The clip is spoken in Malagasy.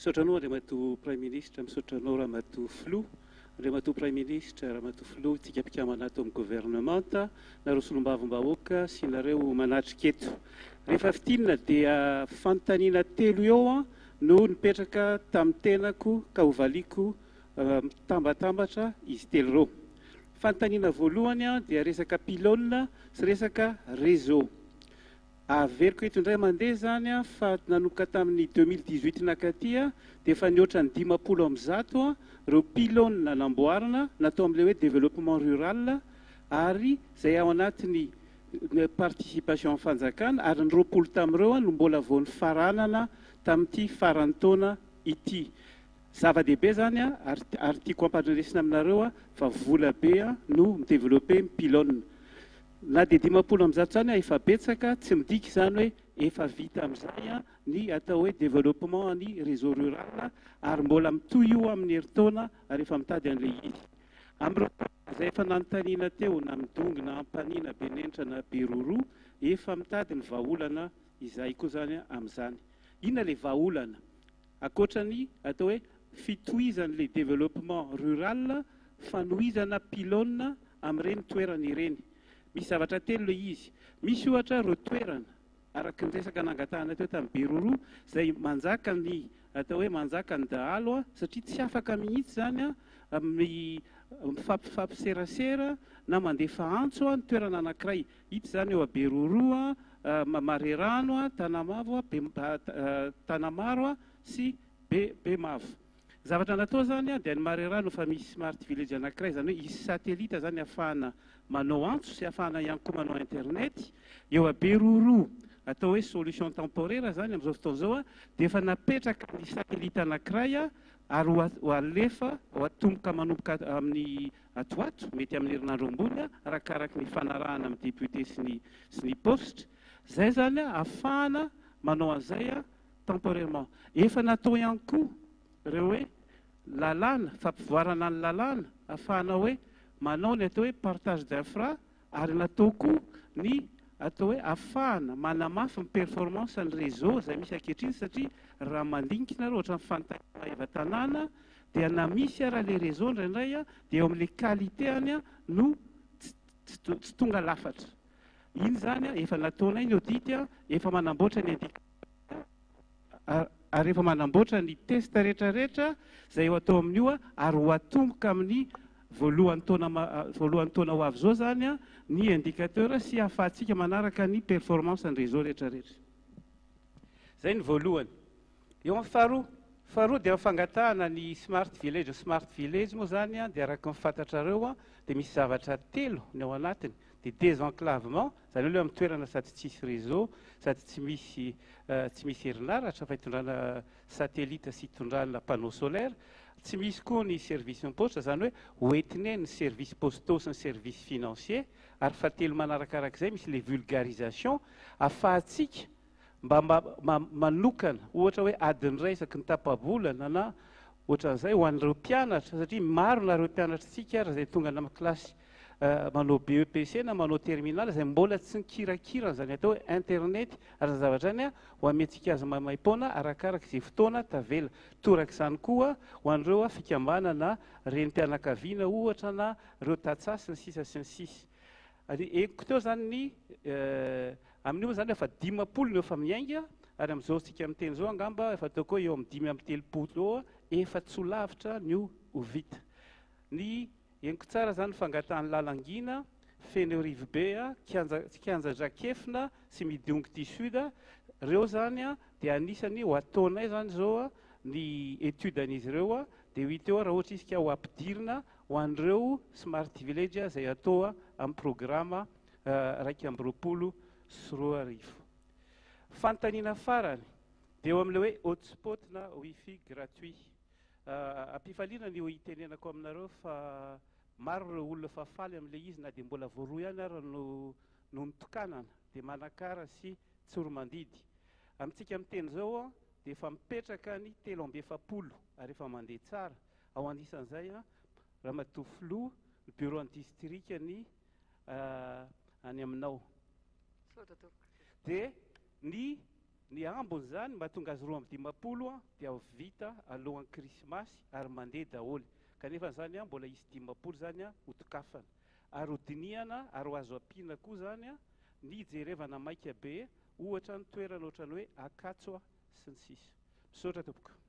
Misaotranao Andriamatoa Prime Ministre, misaotranao Ramatoa Filoha, Andriamatoa Prime Ministre, Ramatoa Filoha, tsika mpikambana ato amin'ny gouvernemanta, nareo solombavam-bahoaka sy nareo manatrika eto. Rehefa fitinina dia fanontaniana telo eo no nipetraka tamin'ny tenako ka hovaliako tambatambatra izy telo ireo. Fanontaniana voalohany dia resaka pylône sy resaka réseau. Averiko eto indray mandeha zany fa nanoka tamin'ny 2018 nakaty dia efa nihoatra ny 50 ireo pylône namboarina natao amin'ilay hoe développement rural ary izay ao anatin'ny participation fanjakana ary ny 20 tamin'ireo no mbola vao nifaranana tamin'ity farany taona ity. Zava-dehibe zany ary tiako ampandresina aminareo fa vola be no midévelopper ny pylône. Na dia 50 zany efa betsaka, tsy midika izany hoe efa vita amin'izay ny atao hoe développement ny réseau rural ary mbola mitohy io amin'ny herintaona rehefa mitady an'ilay izy. Amin'ireo izay efa nanontaniana teo na midongy na ampaniana benenitra na beroro efa mitady ny vahaolana izay koa zany amin'izany. Inona ilay vahaolana? Ankoatrany atao hoe fitohizan'ilay développement rural, fanohizana pylône amin'ireny toerana ireny. Misy zavatra telo ilay izy. Misy ohatra ireo toerana araka ny resaka nangatahana teo tamin'ny beroro izay manjaka ny atao hoe manjaka ny dahalo satria tsy afaka mihitsy zany amin'ny mifampiserasera na mandefa antso ny toerana anankiray. Hita zany eo a beroro, Marerano, Tanamavo, Tanamaro sy Bemavo. Zavatra natao zany dia ny Marerano fa misy smart village anankiray, zany hoe isy satellite zany ahafahana manao antso sy ahafahana ihany koa manao internet. Eo a beroro atao hoe solution temporaire zany amin'izao fotoana izao dia efa napetraka ny satellite anankiray ary ho alefa ho atomboka manomboka amin'ny atoato mety amin'ny herinandro ambony arakaraka ny fanarahana amin'ny député sy ny poste. Zay zany ahafahana manao an'izay temporairement. Efa natao ihany koa ireo hoe lalàna, fampivoarana ny lalàna ahafahana hoe manao ny atao hoe partage d'infra ary natao koa ny atao hoe ahafahana manamafy ny performance ny réseau izay misy ankehitriny satria raha mandinika nareo ohatra ny fanontaniana eva-tanàna dia na misy raha ilay réseau indraindray dia eo amin'ilay qualité-any no tsy tonga lafatra. Iny zany efa nataonay ny audit, efa manamboatra ny ary efa manamboatra ny test rehetrarehetra izay ho atao amin'io ary ho atomboka amin'ny voalohany taona ho avy zao zany ny indicateur sy ahafahantsika manaraka ny performance ny réseau rehetrarehetra. Zay ny voalohany. Eo amin'ny faharoa dia fangatahana ny smart village moa zany dia araka ny fantatrareo dia misy zavatra telo ny ao anatiny. Dia désenclavement, zany hoe amin'ny toerana sady tsisy réseau, sady tsy misy herinaratra fa hitondrana satellite sy hitondrana panneau solaire, tsy misy koa ny service poste, zany hoe hoentiny ny service postaux sy ny service financier, ary fahatelo manarakarak'izay misy les vulgarisation ahafahantsika mba manokana ohatra hoe adiny iray isaky ny tapa-bolana na ohatran'izay ho an'ireo mpianatra satria maro nareo mpianatra tsika raha izay tonga amin'ny kilasy manao BEPC na manao terminal izay mbola tsy nikirakirana zany atao hoe internet ary zany zavatra any ho amentsika azy maimaim-poana arakaraka izay fotoana tavela. Torak'izany koa ho an'ireo fikambanana renim-pianakaviana ohatra na ireo tatsasy ny sisa sy ny sisa. Eko teo zany ny amin'io zany efa 50 no efa miainga ary amin'izao tsika amin'ny teny zao angamba efa tao koa eo amin'ny 5 efa tsy ho lavitra no ho vita. Ny henoko tsara zany fangatahany lalangina, feno rivobe, kianja-drakefina sy midiongy sud, ireo zany dia anisany ho ataonay zany zao ny étude an'izy ireo dia hita eo raha ohatra izy ka ho ampidirina ho an'ireo smart village izay atao amin'ny programme 2020 sy 2020. Fanontaniana farany dia eo amin'ilay hoe hotspot na wifi gratuit. Ampifaliana ny hitenenako aminareo fa maro ireo olona fa faly amin'ilay izy na dia mbola voaroa ihany ary no nitokanana dia manakara sy tsoromandidy. Amintsika amin'ny teny zao dia efa mipetraka ny 370 ary efa mandeha tsara. Ao anisan'izay Ramatoa Filoha, ny bureau en district ny any aminao. Dia ny Ny ambony zany mahatonga azy 20 dia vita alohan'ny krismasy ary mandeha daholo, kanefa zany mbola isy 20 zany hotokafana ary hodinihana ary ho azo ampiana koa zany ny jerevana maika be ohatra ny toerana ohatrany hoe Akatso sy ny sisa. Misaotra tompoko.